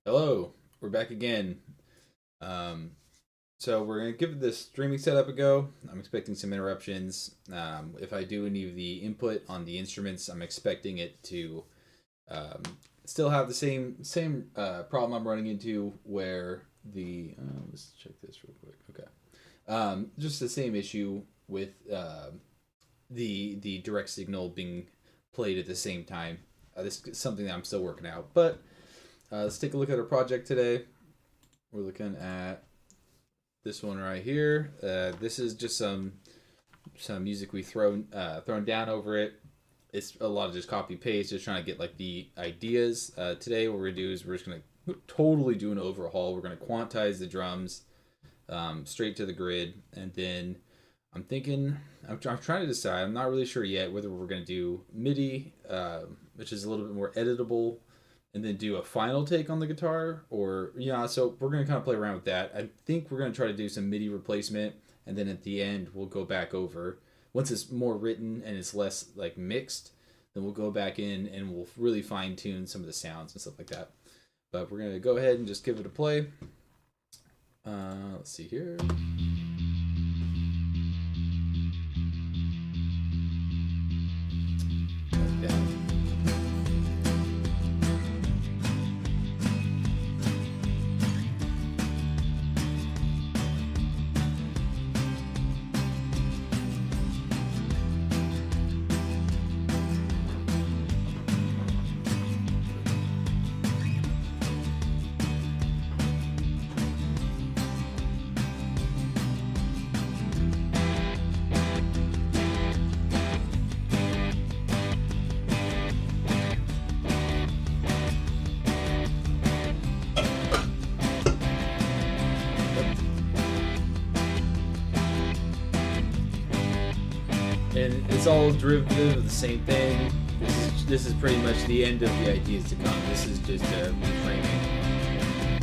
Hello, we're back again. Um, so we're gonna give this streaming setup a go. I'm expecting some interruptions. If I do any of the input on the instruments, I'm expecting it to um, still have the same problem I'm running into where the let's check this real quick. Okay, just the same issue with the direct signal being played at the same time. This is something that I'm still working out, but let's take a look at our project today. We're looking at this one right here. This is just some music we thrown down over it. It's a lot of just copy paste, just trying to get like the ideas. Today, what we're gonna do is we're just gonna totally do an overhaul. We're gonna quantize the drums straight to the grid, and then I'm trying to decide. I'm not really sure yet whether we're gonna do MIDI, which is a little bit more editable, and then do a final take on the guitar, or yeah. So we're gonna kind of play around with that. I think we're gonna try to do some MIDI replacement, and then at the end we'll go back over once it's more written and it's less like mixed. Then we'll go back in and we'll really fine tune some of the sounds and stuff like that. But we're gonna go ahead and just give it a play. Let's see here. Like that. And it's all derivative of the same thing. This is pretty much the end of the ideas to come. This is just a reframing.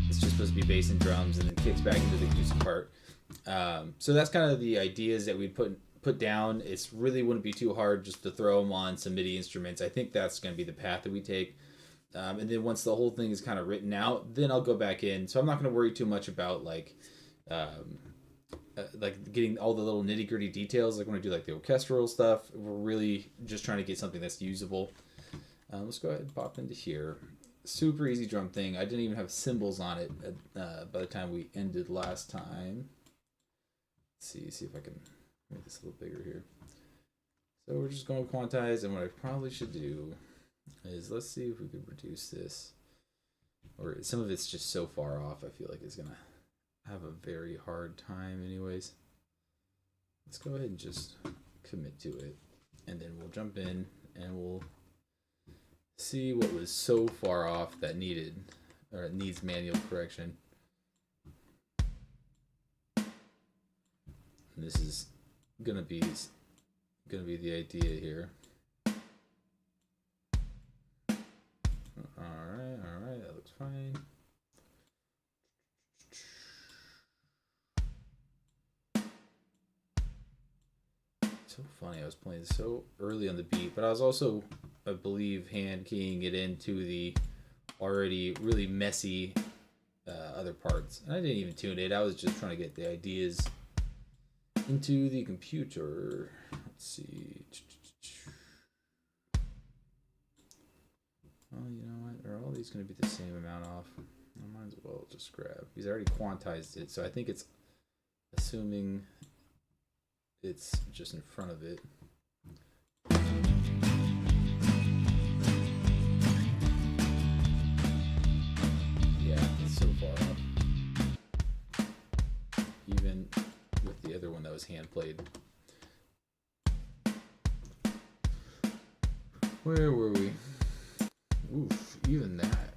It's just supposed to be bass and drums, and then kicks back into the acoustic part. So that's kind of the ideas that we put down. It's really wouldn't be too hard just to throw them on some MIDI instruments. I think that's going to be the path that we take. And then once the whole thing is kind of written out, then I'll go back in. So I'm not going to worry too much about like getting all the little nitty gritty details. Like when I do like the orchestral stuff, we're really just trying to get something that's usable. Let's go ahead and pop into here. Super easy drum thing. I didn't even have cymbals on it by the time we ended last time. Let's see if I can make this a little bigger here. So we're just going to quantize, and what I probably should do is let's see if we could reduce this. Or some of it's just so far off, I feel like it's gonna have a very hard time anyways. Let's go ahead and just commit to it, and then we'll jump in and we'll see what was so far off that needs manual correction. And this is gonna be the idea here. Alright, that looks fine. So funny, I was playing so early on the beat, but I was also, I believe, hand keying it into the already really messy other parts. And I didn't even tune it, I was just trying to get the ideas into the computer. Let's see. Well, you know what? Are all these going to be the same amount off? I might as well just grab. He's already quantized it, so I think it's assuming it's just in front of it. Yeah, it's so far off. Even with the other one that was hand played. Where were we? Oof, even that.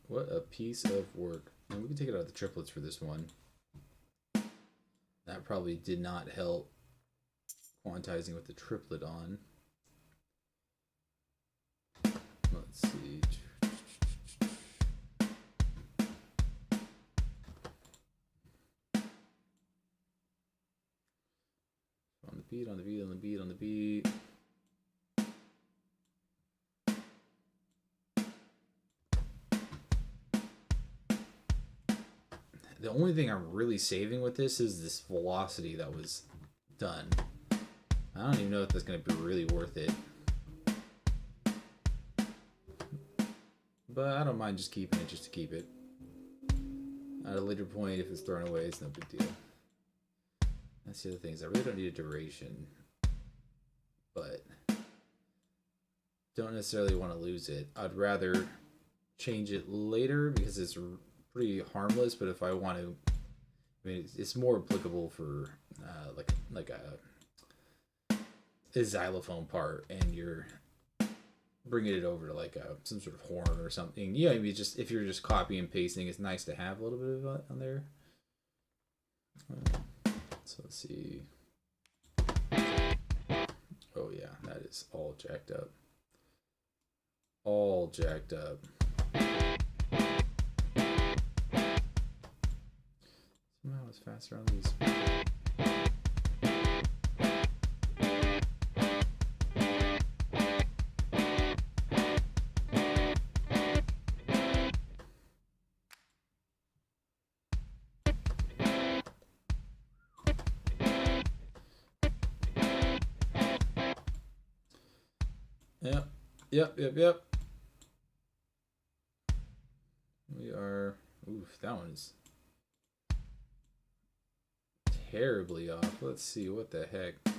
What a piece of work. And we can take it out of the triplets for this one. That probably did not help quantizing with the triplet on. Let's see. On the beat, on the beat, on the beat, on the beat. The only thing I'm really saving with this is this velocity that was done. I don't even know if that's going to be really worth it. But I don't mind just keeping it just to keep it. At a later point, if it's thrown away, it's no big deal. That's the other thing, is I really don't need a duration. But don't necessarily want to lose it. I'd rather change it later because it's pretty harmless, but if I want to, I mean, it's more applicable for like a xylophone part, and you're bringing it over to like some sort of horn or something. Yeah, maybe just if you're just copying and pasting, it's nice to have a little bit of it on there. So let's see. Oh yeah, that is all jacked up. All jacked up. Somehow it's faster on these. Yep. We are. Oof, that one's terribly off. Let's see, what the heck. I'm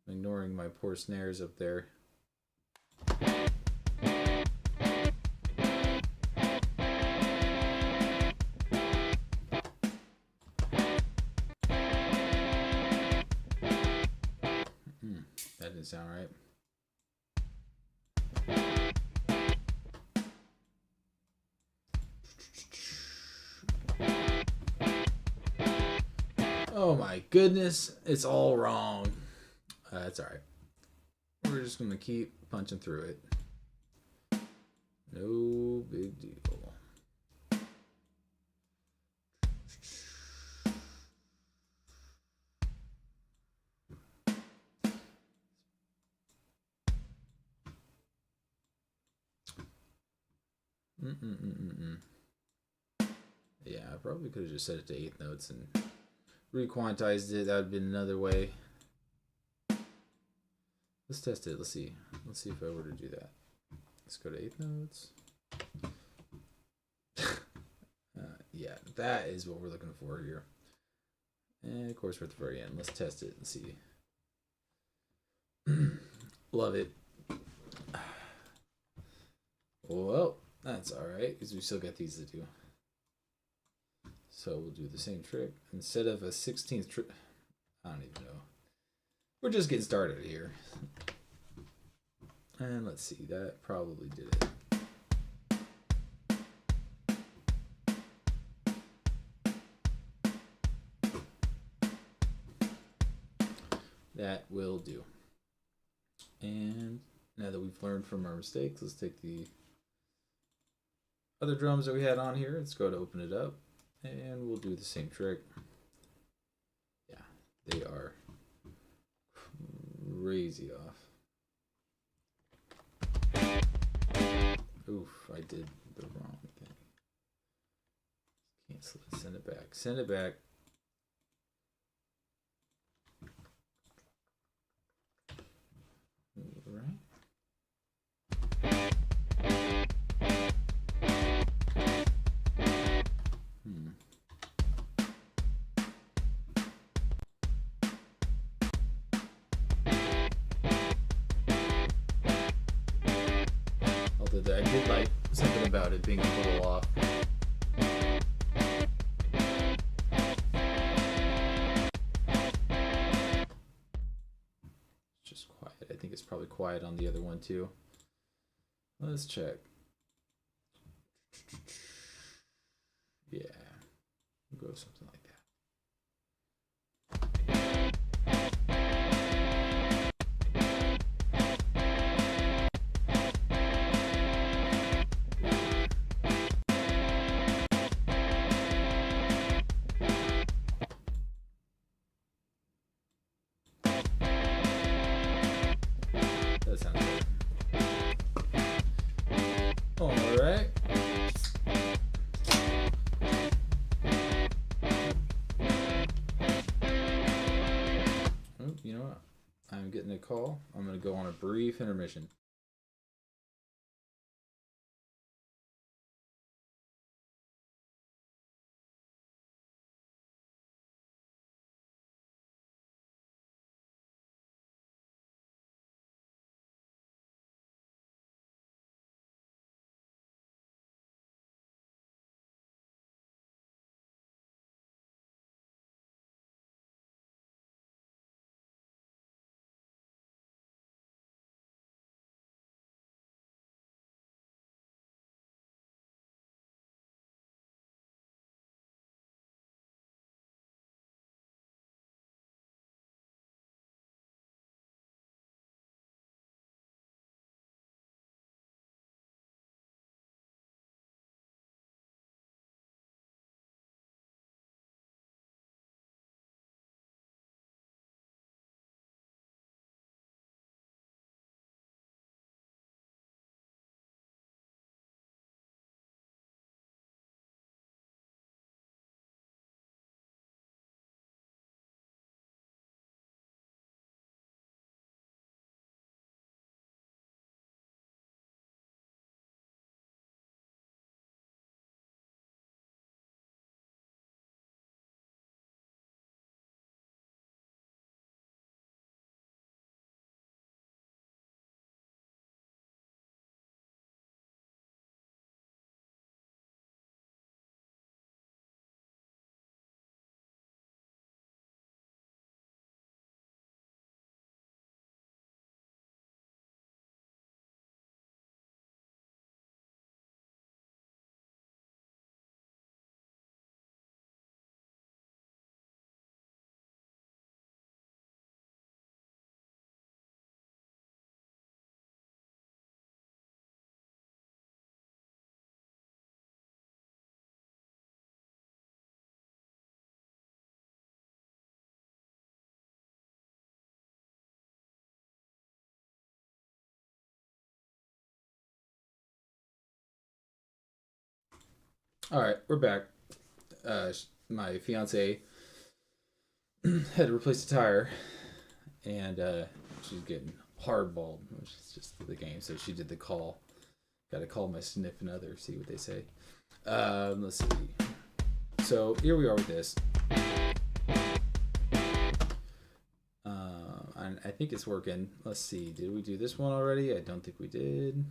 ignoring my poor snares up there. That didn't sound right. Oh my goodness, it's all wrong. That's alright. We're just gonna keep punching through it. No big deal. Yeah, I probably could have just set it to 8th notes and requantized it. That would have been another way. Let's test it. Let's see. Let's see if I were to do that. Let's go to 8th notes. Yeah, that is what we're looking for here. And of course, we're at the very end. Let's test it and see. Love it. Well, that's alright, because we still got these to do. So we'll do the same trick. Instead of a 16th trick, I don't even know. We're just getting started here. And let's see, that probably did it. That will do. And now that we've learned from our mistakes, let's take the other drums that we had on here. Let's go to open it up, and we'll do the same trick. Yeah, they are crazy off. Oof, I did the wrong thing. Cancel it, send it back. Send it back. Right. Although I did like something about it being a little off. Just quiet. I think it's probably quiet on the other one too. Let's check. Yeah, we'll go something like that. I'm going to go on a brief intermission. All right, we're back. My fiance had to replace the tire, and she's getting hardballed, which is just the game. So she did the call. Got to call my significant other, see what they say. Let's see. So here we are with this. And I think it's working. Let's see. Did we do this one already? I don't think we did.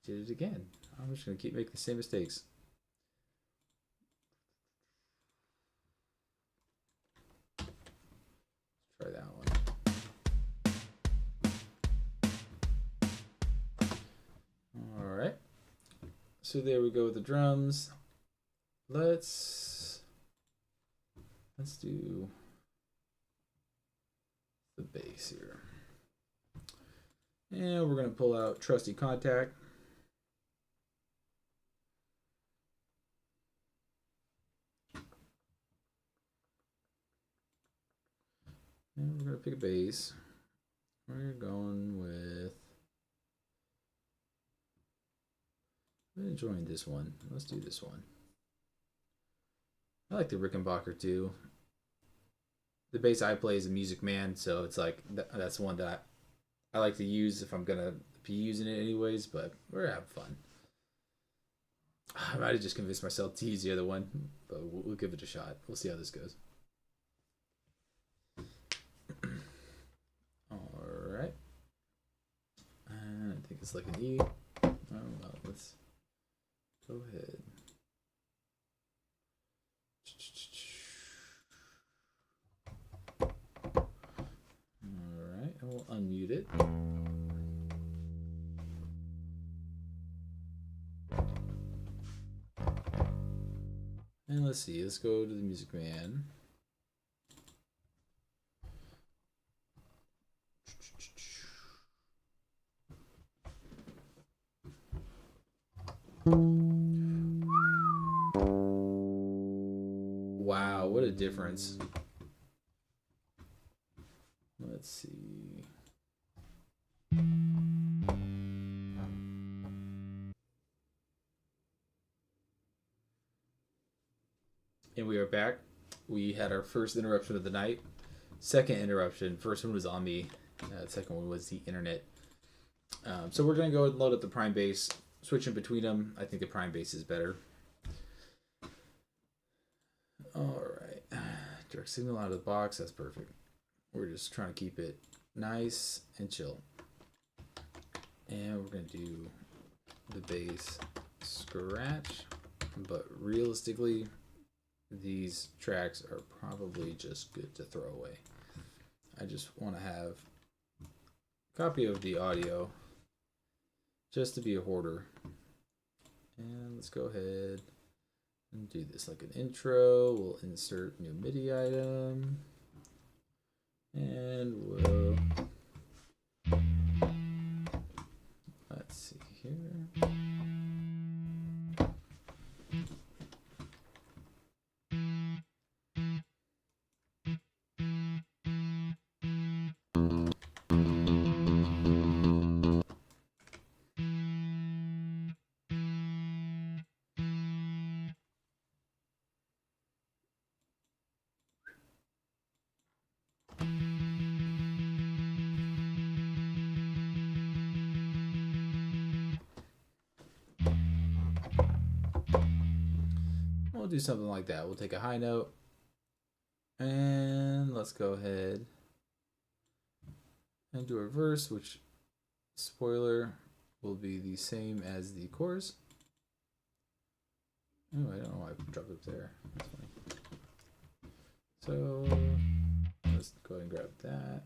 Did it again. I'm just gonna keep making the same mistakes. Try that one. All right. So there we go with the drums. Let's do the bass here. And we're gonna pull out Trusty Contact. And we're gonna pick a bass. We're going with. I'm enjoying this one. Let's do this one. I like the Rickenbacker too. The bass I play is a Music Man, so it's like that's one that I like to use if I'm gonna be using it anyways. But we're having fun. I might have just convinced myself to use the other one, but we'll give it a shot. We'll see how this goes. All right. And I think it's like an E. Oh well, let's go ahead. All right, and we'll unmute it. And let's see, let's go to the Music Man. Wow, what a difference. Let's see. And we are back we had our first interruption of the night. Second interruption. First one was on me. Second one was the internet. So we're going to go ahead and load up the prime base. Switching between them. I think the prime base is better. Alright. Direct signal out of the box. That's perfect. We're just trying to keep it nice and chill. And we're going to do the base scratch. But realistically, these tracks are probably just good to throw away. I just want to have a copy of the audio just to be a hoarder. And let's go ahead and do this like an intro. We'll insert new MIDI item. And we'll... Let's see here. We'll do something like that. We'll take a high note and let's go ahead and do a verse, which, spoiler, will be the same as the chorus. Oh, I don't know why I dropped it there. That's funny. So let's go ahead and grab that.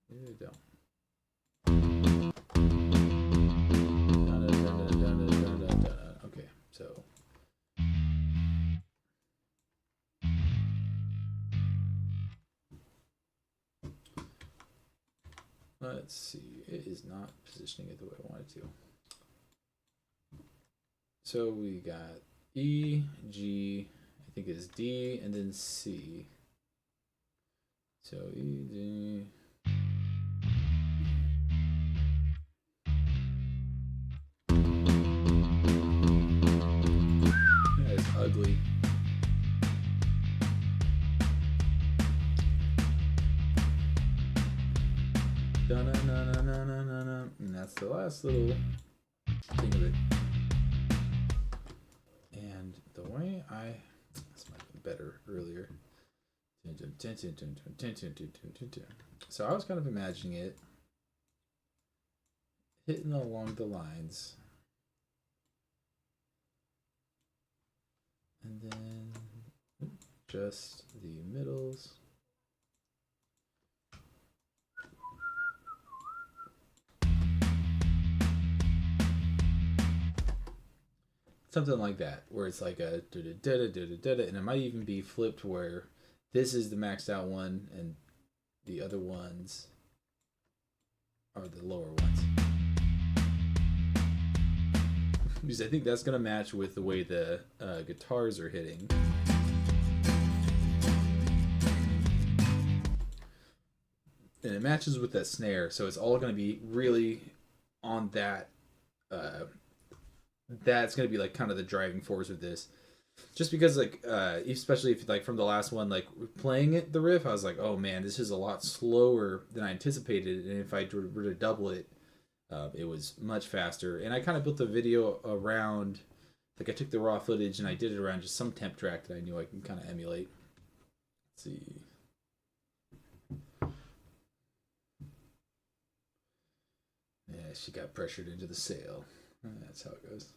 Maybe I don't. Okay, so let's see. It is not positioning it the way I want it to. So we got E, G, I think it's D, and then C. So E, D. That is ugly. And that's the last little thing of it. And the way this might have been better earlier. So I was kind of imagining it hitting along the lines. And then just the middles. Something like that, where it's like a da-da-da-da-da-da, and it might even be flipped where this is the maxed out one and the other ones are the lower ones. Because I think that's going to match with the way the guitars are hitting. And it matches with that snare, so it's all going to be really on that. That's going to be like kind of the driving force of this. Just because, like, especially if, like, from the last one, like, playing it, the riff, I was like, oh man, this is a lot slower than I anticipated. And if I were to double it, it was much faster. And I kind of built the video around, like, I took the raw footage and I did it around just some temp track that I knew I can kind of emulate. Let's see. Yeah, she got pressured into the sale. That's how it goes.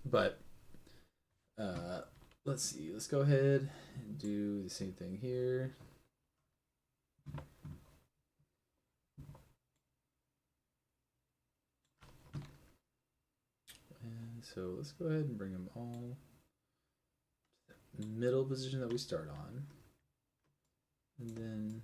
But let's see. Let's go ahead and do the same thing here. And so let's go ahead and bring them all to the middle position that we start on. And then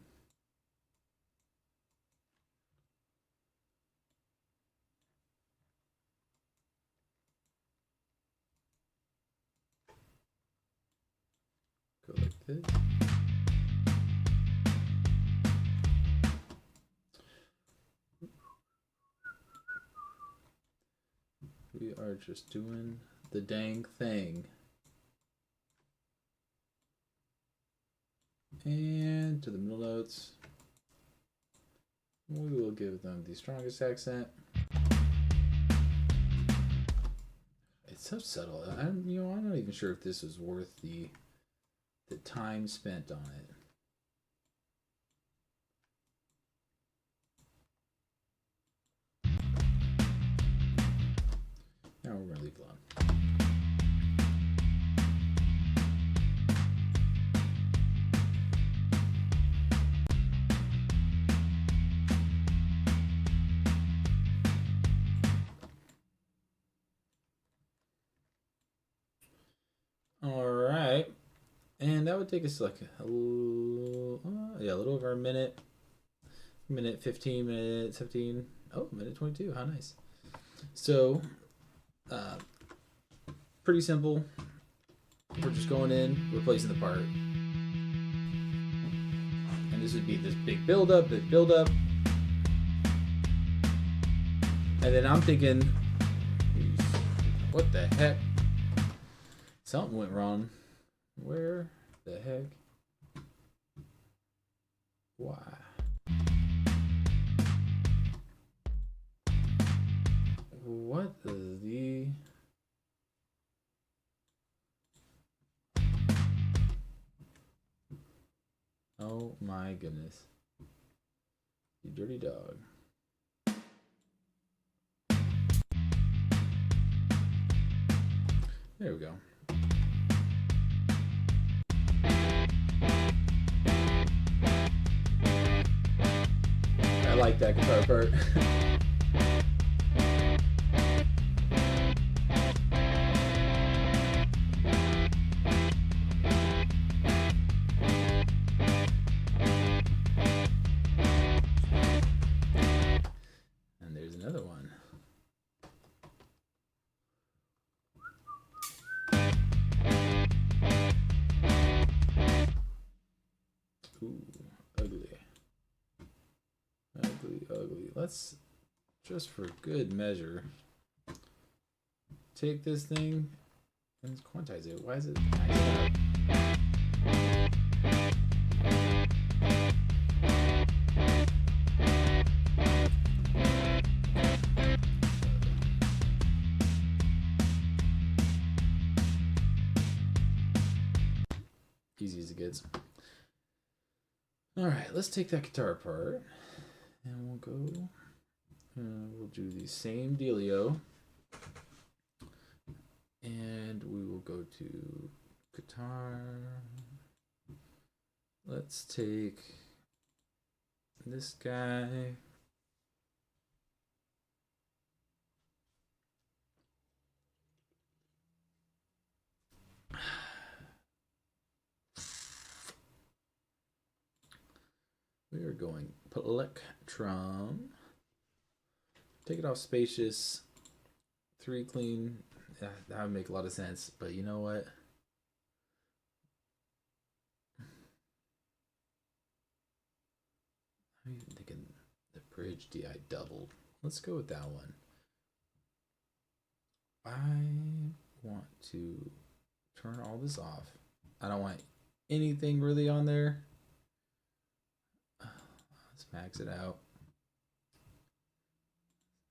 good. We are just doing the dang thing. And to the middle notes, we will give them the strongest accent. It's so subtle. I'm not even sure if this is worth the time spent on it. Now we're gonna leave it alone. All right, and that would take us like a little over a minute, 15, minute 15. Oh, minute 22. How nice. So, pretty simple. We're just going in, replacing the part, and this would be this big build up, and then I'm thinking, what the heck? Something went wrong. Where the heck? Why? What the... Oh my goodness. You dirty dog. There we go. I like that guitar part. And there's another one. Ooh, ugly. Ugly. Let's, just for good measure, take this thing and quantize it. Why is it maxed out? Easy as it gets. All right, let's take that guitar apart, and we'll go. We'll do the same dealio, and we will go to guitar. Let's take this guy. We are going plectrum. Take it off spacious. 3 clean. Yeah, that would make a lot of sense. But you know what? I'm even thinking the bridge DI doubled. Let's go with that one. I want to turn all this off. I don't want anything really on there. Let's max it out.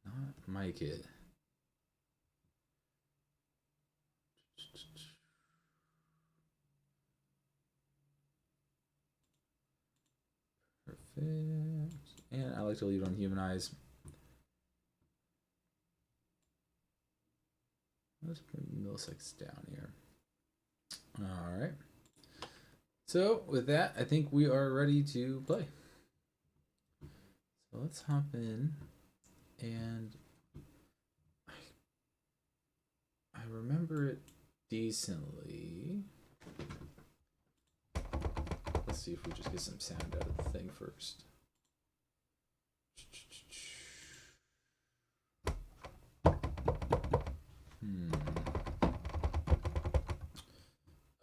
Not my kit. Perfect. And I like to leave it on humanize. Let's put milliseconds down here. All right. So with that, I think we are ready to play. So let's hop in, and I remember it decently. Let's see if we just get some sound out of the thing first.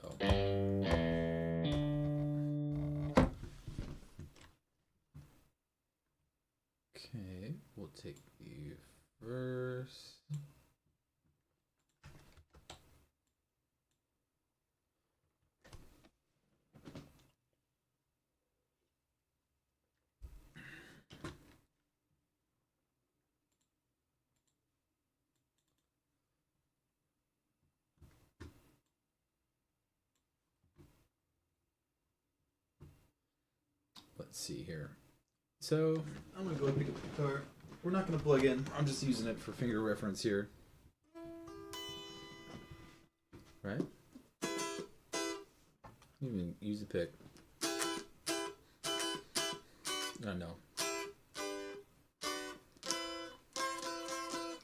Oh. take you first. Let's see here. So I'm gonna go and pick up the guitar. We're not gonna plug in. I'm just using it for finger reference here. Right? Even use the pick. Oh no.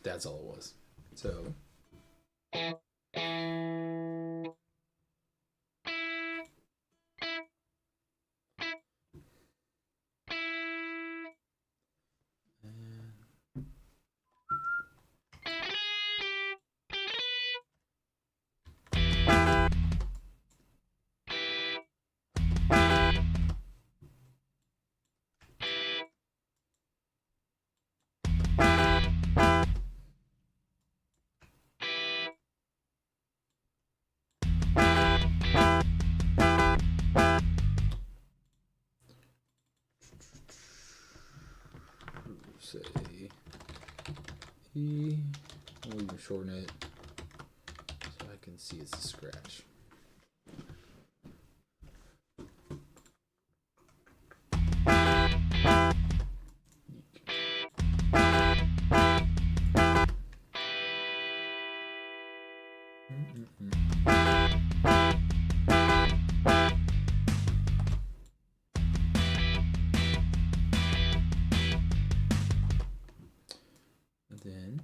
That's all it was. So. Say E. We'll even shorten it so I can see it's a scratch. Then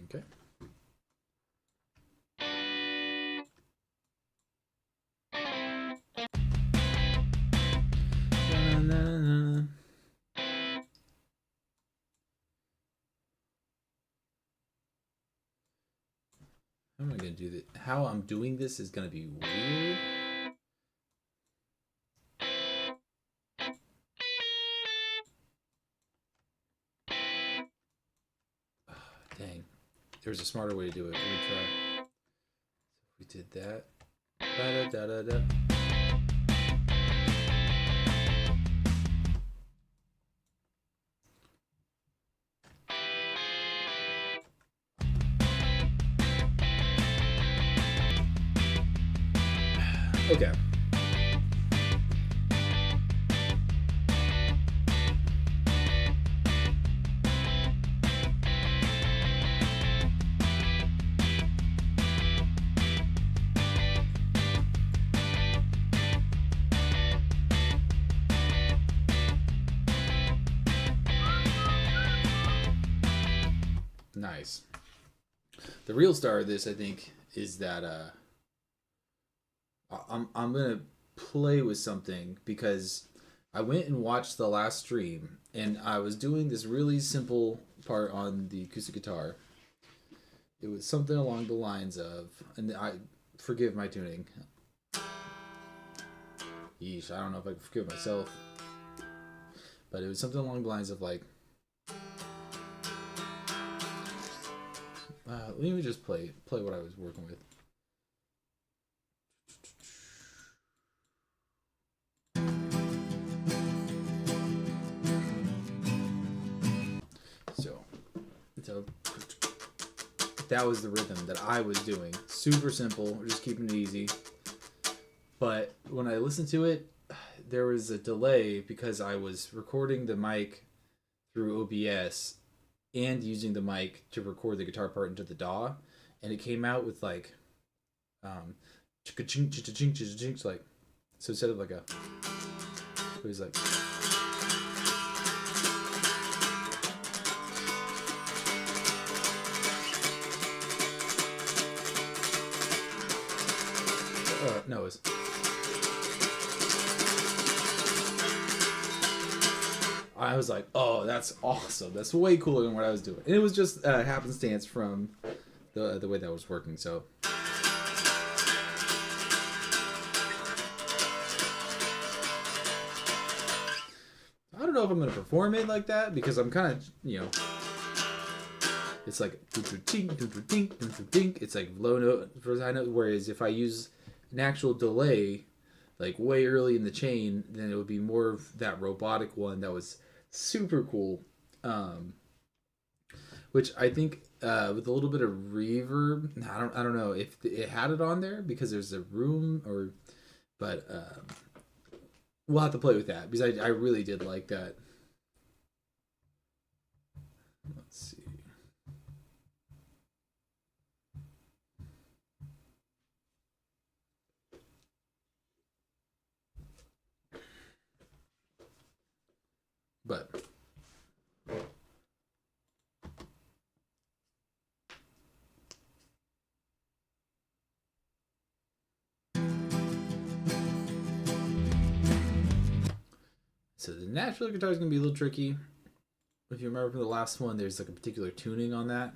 okay. How am I gonna do this? How I'm doing this is gonna be weird. Oh, dang. There's a smarter way to do it. Let me try. So if we did that. Da-da-da-da-da. Okay. Nice. The real star of this, I think, is that I'm gonna play with something because I went and watched the last stream and I was doing this really simple part on the acoustic guitar. It was something along the lines of, and I forgive my tuning. Yeesh, I don't know if I can forgive myself, but it was something along the lines of like. Let me just play what I was working with. So that was the rhythm that I was doing. Super simple, just keeping it easy. But when I listened to it, there was a delay because I was recording the mic through OBS and using the mic to record the guitar part into the DAW, and it came out with like like, so instead of like a, it was like. No, it's. I was like, oh, that's awesome. That's way cooler than what I was doing. And it was just happenstance from the way that was working. So. I don't know if I'm going to perform it like that because I'm kind of, it's like it's like low note versus high note. Whereas if I use an actual delay, like way early in the chain, then it would be more of that robotic one that was super cool. Which I think with a little bit of reverb, I don't know if it had it on there because there's a room but we'll have to play with that because I really did like that. Let's see. But so the natural guitar is going to be a little tricky. If you remember from the last one, there's like a particular tuning on that.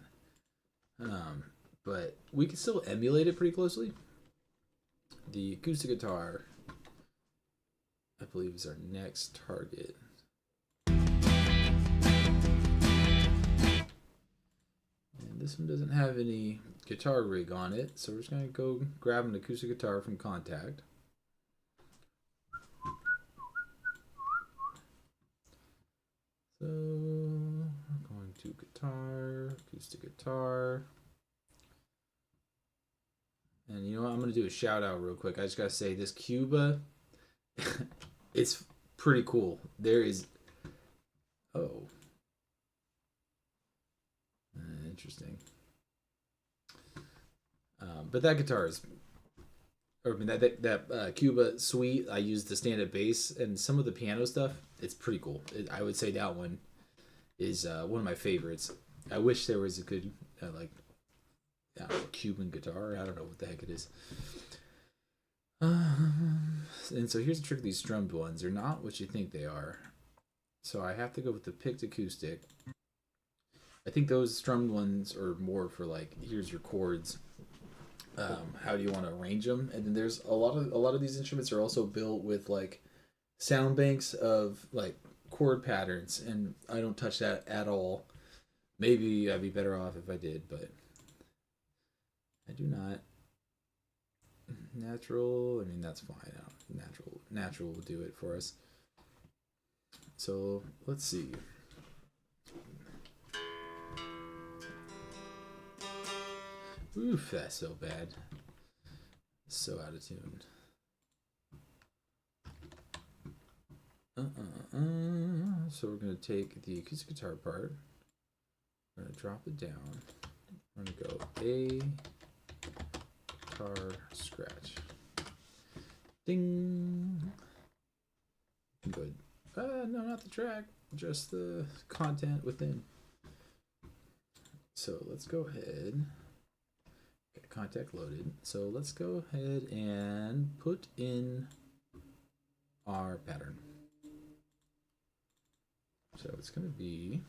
But we can still emulate it pretty closely. The acoustic guitar, I believe, is our next target. And this one doesn't have any guitar rig on it, so we're just going to go grab an acoustic guitar from Contact. So we're going to guitar, acoustic guitar. And you know what? I'm going to do a shout out real quick. I just got to say this Cuba, it's pretty cool. There is, interesting. But that guitar is, or I mean that Cuba suite. I used the stand-up bass and some of the piano stuff. It's pretty cool. I would say that one is one of my favorites. I wish there was a good Cuban guitar. I don't know what the heck it is. And so here's the trick of these strummed ones. They're not what you think they are. So I have to go with the picked acoustic. I think those strummed ones are more for like, here's your chords. How do you want to arrange them? And then there's a lot of these instruments are also built with like sound banks of like chord patterns, and I don't touch that at all. Maybe I'd be better off if I did, but I do not. Natural, I mean, that's fine. Natural will do it for us. So let's see. Oof, that's so bad. So out of tune. So we're going to take the acoustic guitar part. We're going to drop it down. We're going to go A, guitar, scratch. Ding. Good. No, not the track. Just the content within. So let's go ahead. Get Contact loaded. So let's go ahead and put in our pattern. So it's going to be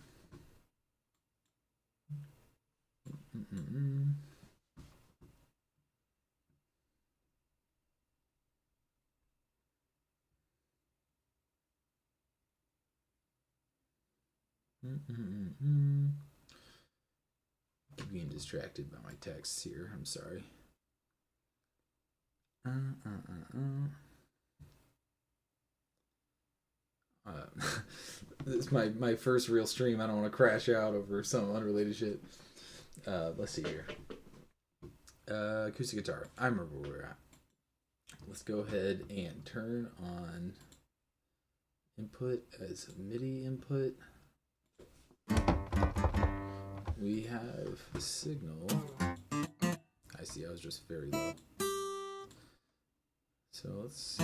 being distracted by my texts here. I'm sorry. This is my first real stream. I don't want to crash out over some unrelated shit. Let's see here. Acoustic guitar. I remember where we're at. Let's go ahead and turn on input as MIDI input. We have a signal. I see, I was just very low. So let's see.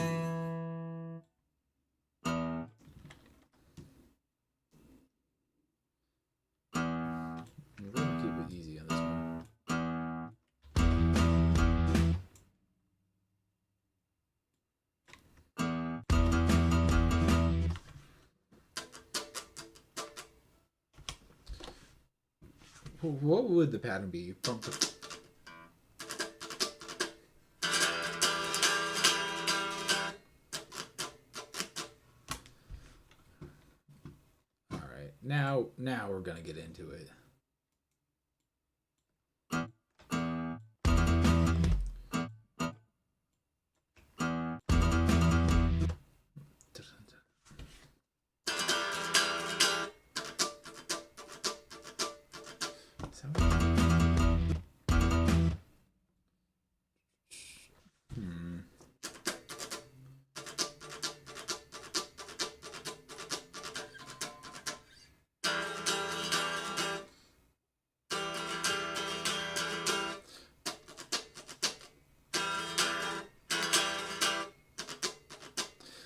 We're going to keep it easy on this one. what would the pattern be? All right, now we're gonna get into it.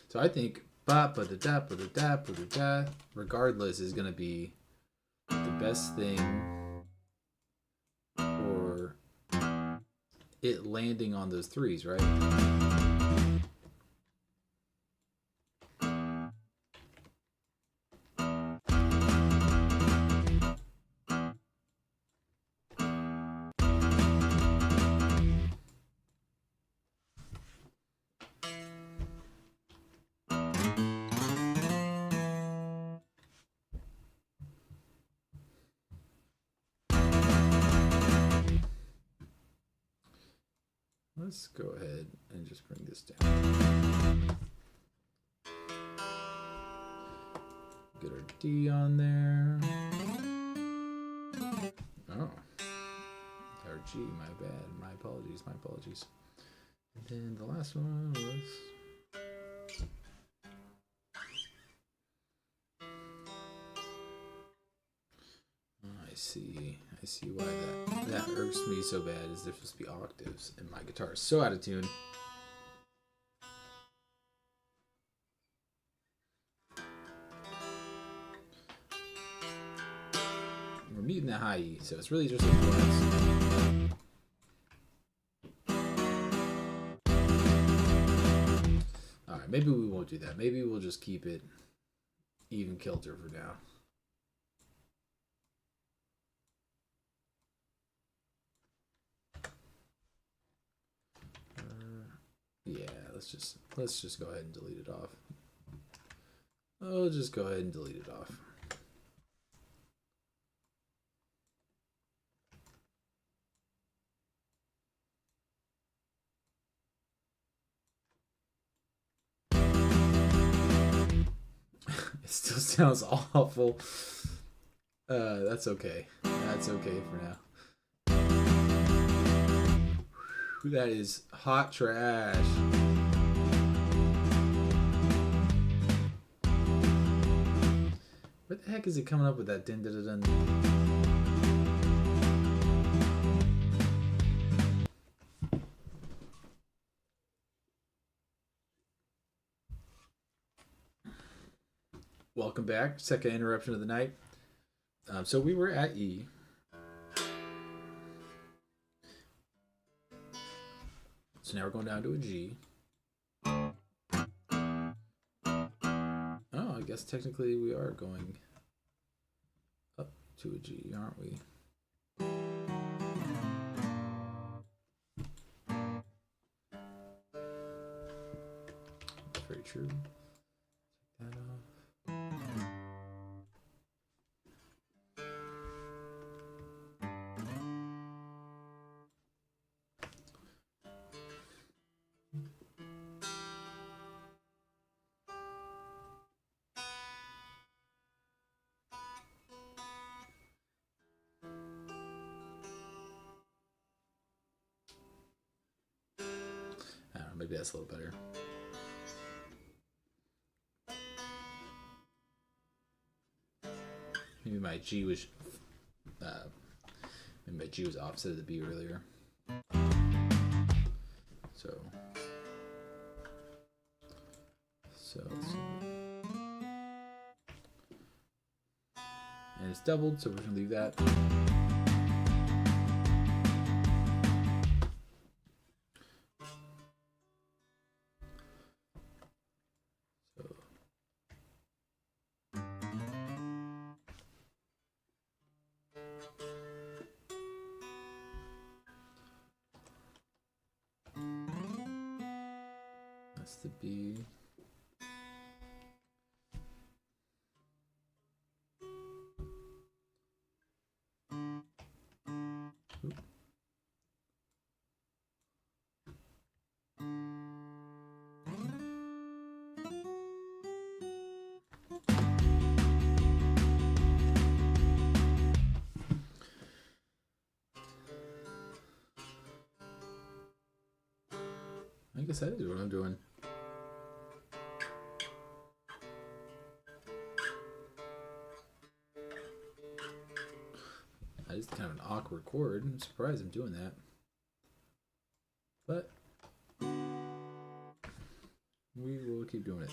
So I think regardless is gonna be the best thing for it landing on those threes, right? Let's go ahead and just bring this down. Get our D on there. Oh. Our G, my bad. My apologies. And then the last one was... I see why that irks me so bad, is there supposed to be octaves and my guitar is so out of tune. We're muting the high E, so it's really just a chorus. Alright, maybe we won't do that. Maybe we'll just keep it even kilter for now. Yeah, let's just go ahead and delete it off. I'll just go ahead and delete it off. It still sounds awful. That's okay. That's okay for now. That is hot trash. What the heck is it coming up with that din da da dun? Welcome back. Second interruption of the night. So we were at E. So now we're going down to a G. Oh, I guess technically we are going up to a G, aren't we? That's very true. Take that off. I don't know, maybe that's a little better. Maybe my G was opposite of the B earlier. So let's see. And it's doubled, so we're gonna leave that. That's the B. I guess that is what I'm doing. That is kind of an awkward chord. I'm surprised I'm doing that. But we will keep doing it.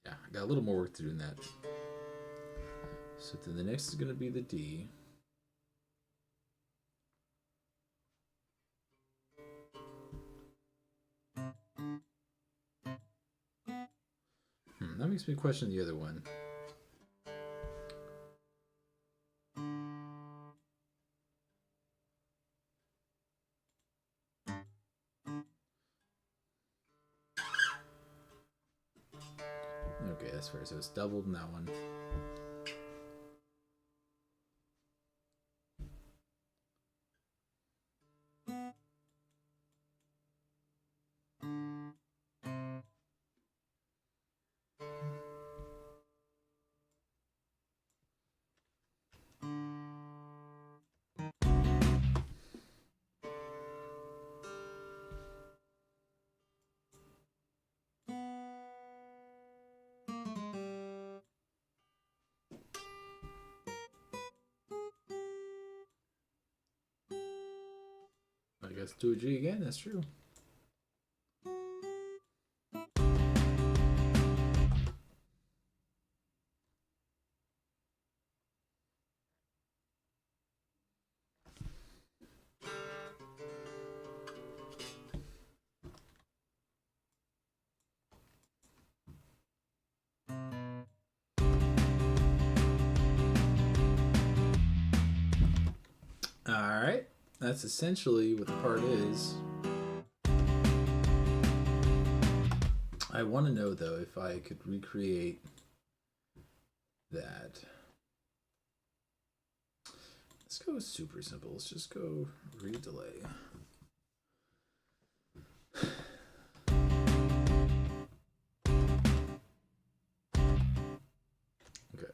Yeah, I got a little more work to do in that. So then the next is going to be the D. That makes me question the other one. Okay, that's fair. So it's doubled in that one. I guess do a G again, that's true. Alright, that's essentially what the part is. I want to know though if I could recreate that. Let's go super simple. Let's just go read delay. Okay.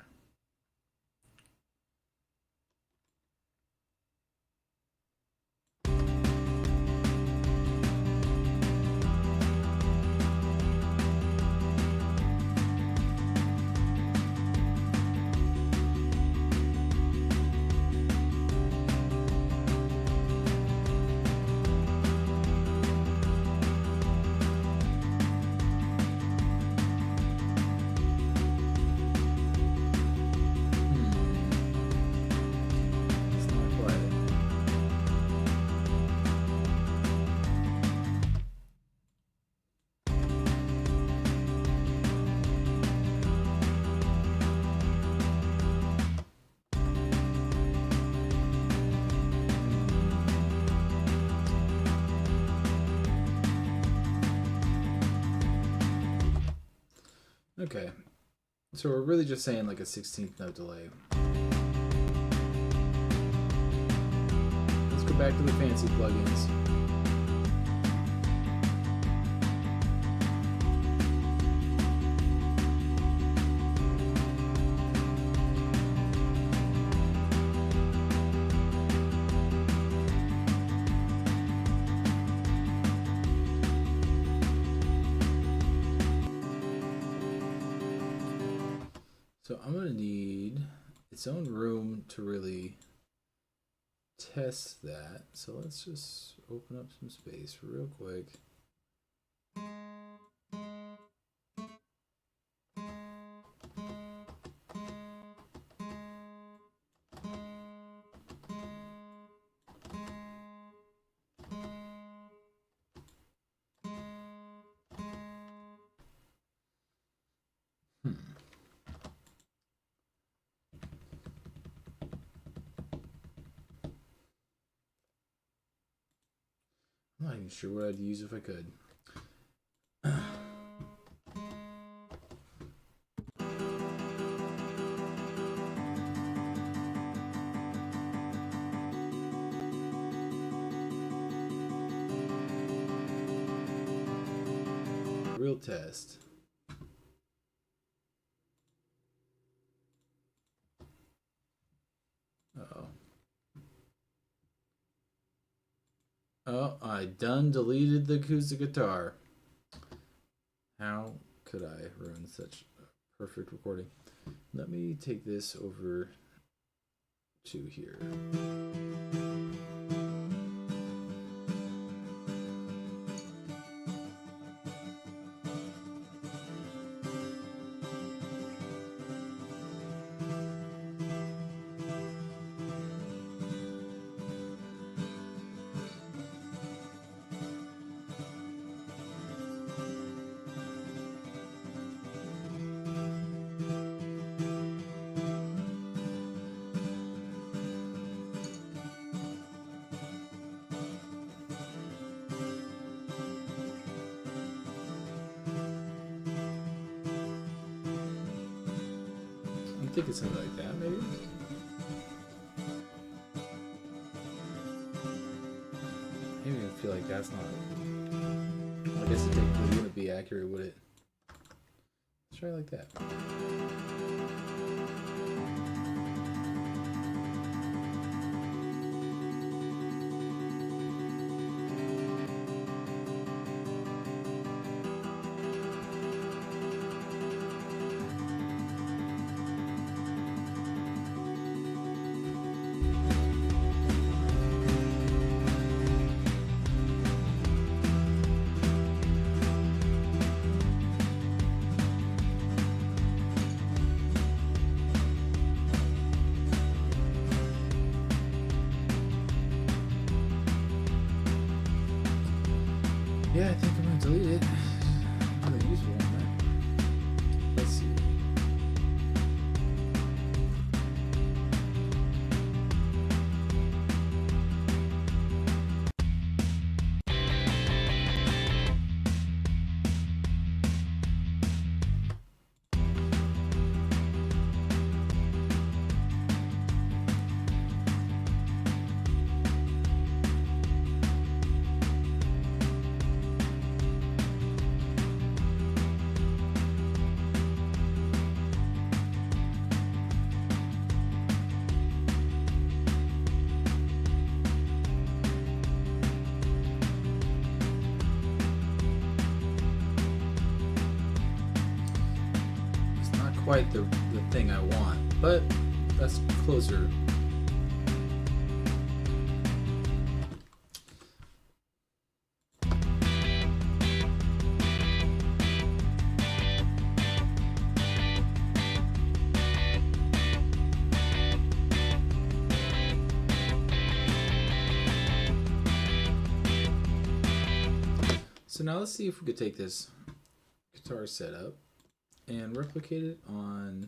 Okay, so we're really just saying like a 16th note delay. Let's go back to the fancy plugins. So I'm going to need its own room to really test that. So let's just open up some space real quick. I'm not even sure what I'd use if I could. Real test. Uh-oh. Oh, I done deleted the acoustic guitar. How could I ruin such a perfect recording? Let me take this over to here. I'm thinking something like that, maybe? Maybe I feel like that's not... I guess it wouldn't be accurate, would it? Let's try it like that. Yeah, I think I'm gonna delete it. Really useful on that. Let's see. Quite the thing I want, but that's closer. So now let's see if we could take this guitar setup and replicate it on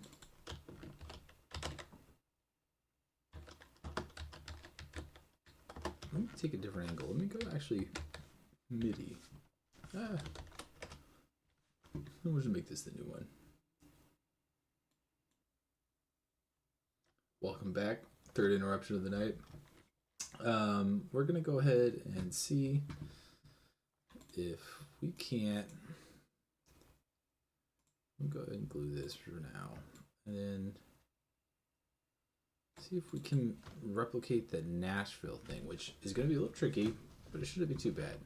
let me take a different angle. Let me go actually MIDI. We'll just make this the new one. Welcome back. Third interruption of the night. We're gonna go ahead and see if we can't. We'll go ahead and glue this for now, and then see if we can replicate the Nashville thing, which is going to be a little tricky, but it shouldn't be too bad.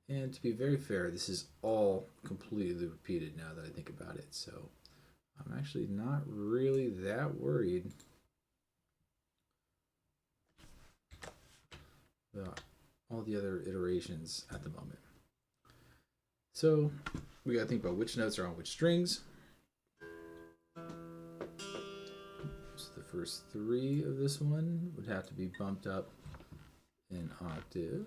And to be very fair, this is all completely repeated now that I think about it, so I'm actually not really that worried about all the other iterations at the moment. So we got to think about which notes are on which strings. So the first three of this one would have to be bumped up an octave.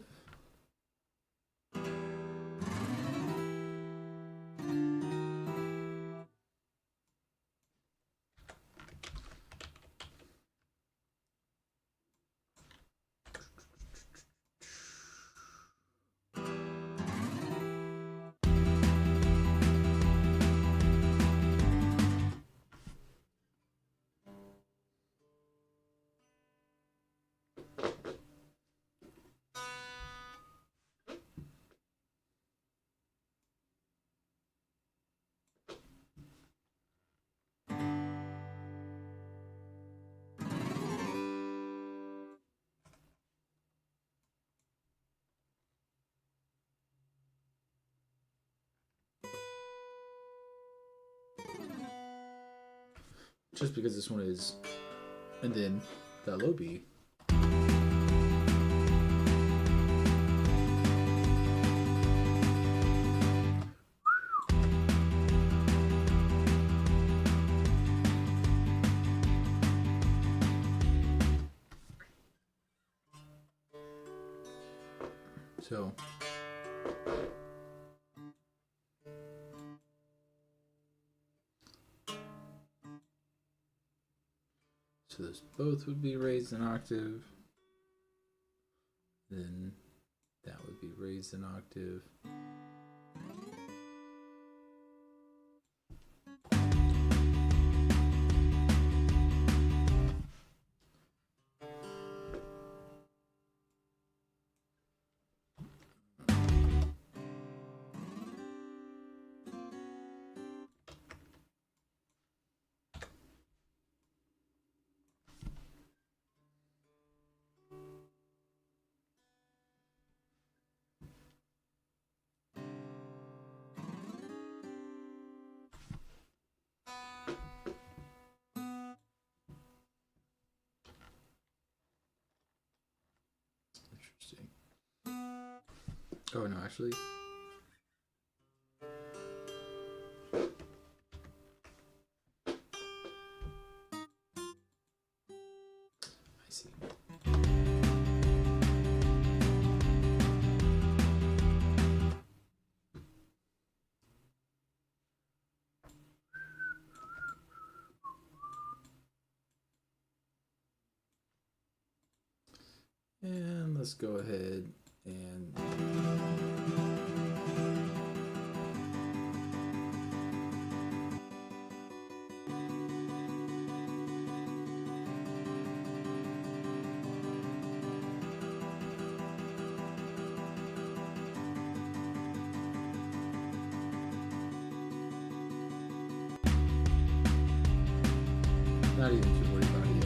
just because this one is, and then the low B. So those both would be raised an octave. Then that would be raised an octave. Interesting. Oh no, actually. I see. And let's go ahead and not even too worried about it yet.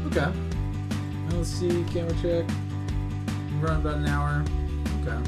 Okay. Now let's see, camera check. Run about an hour. Okay.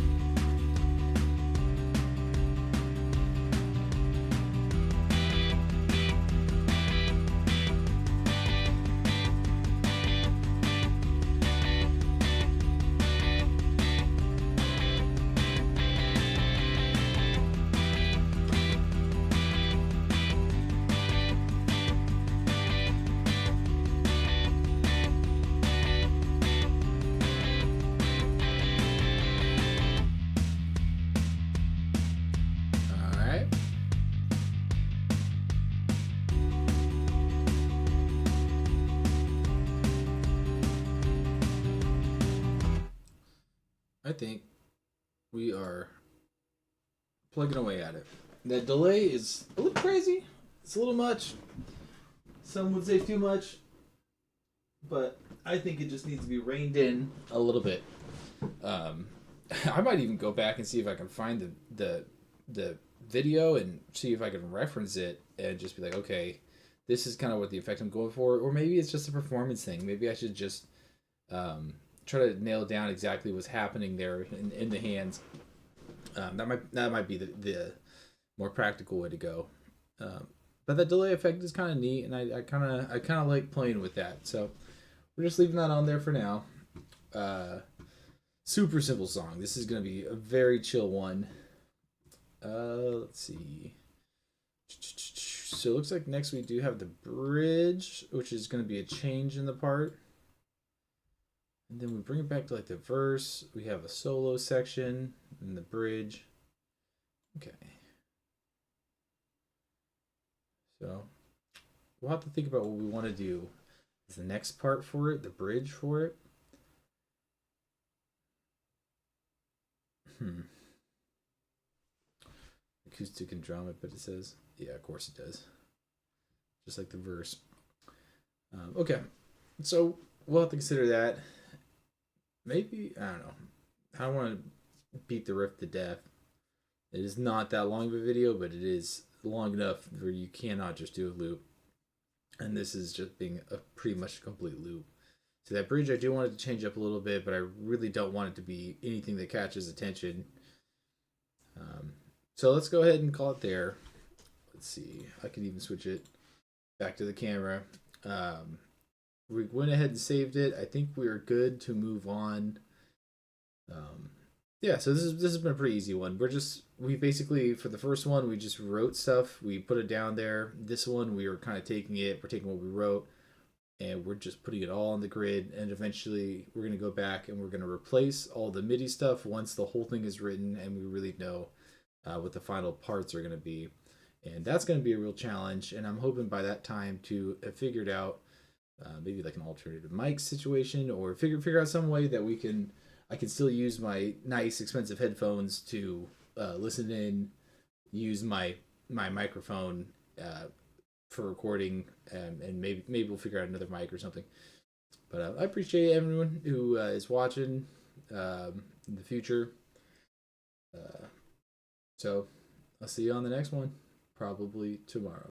I think we are plugging away at it. The delay is a little crazy. It's a little much. Some would say too much. But I think it just needs to be reined in a little bit. I might even go back and see if I can find the video and see if I can reference it and just be like, okay, this is kind of what the effect I'm going for. Or maybe it's just a performance thing. Maybe I should just try to nail down exactly what's happening there in the hands. That might be the more practical way to go. But that delay effect is kind of neat, and I kind of like playing with that. So we're just leaving that on there for now. Super simple song. This is gonna be a very chill one. Let's see. So it looks like next we do have the bridge, which is gonna be a change in the part. And then we bring it back to like the verse. We have a solo section and the bridge. Okay. So we'll have to think about what we want to do. Is the next part for it, the bridge for it? Acoustic and drum, but it says, yeah, of course it does. Just like the verse. Okay, so we'll have to consider that. Maybe, I don't know. I don't want to beat the riff to death. It is not that long of a video, but it is long enough where you cannot just do a loop. And this is just being a pretty much a complete loop. So that bridge I do want it to change up a little bit, but I really don't want it to be anything that catches attention. So let's go ahead and call it there. Let's see. I can even switch it back to the camera. We went ahead and saved it. I think we are good to move on. Yeah, so this has been a pretty easy one. We basically, for the first one, we just wrote stuff. We put it down there. This one, we were kind of we're taking what we wrote, and we're just putting it all on the grid. And eventually, we're going to go back and we're going to replace all the MIDI stuff once the whole thing is written and we really know what the final parts are going to be. And that's going to be a real challenge. And I'm hoping by that time to have figured out maybe like an alternative mic situation, or figure out some way that I can still use my nice expensive headphones to listen in, use my microphone for recording, and maybe we'll figure out another mic or something. But I appreciate everyone who is watching in the future. So I'll see you on the next one, probably tomorrow.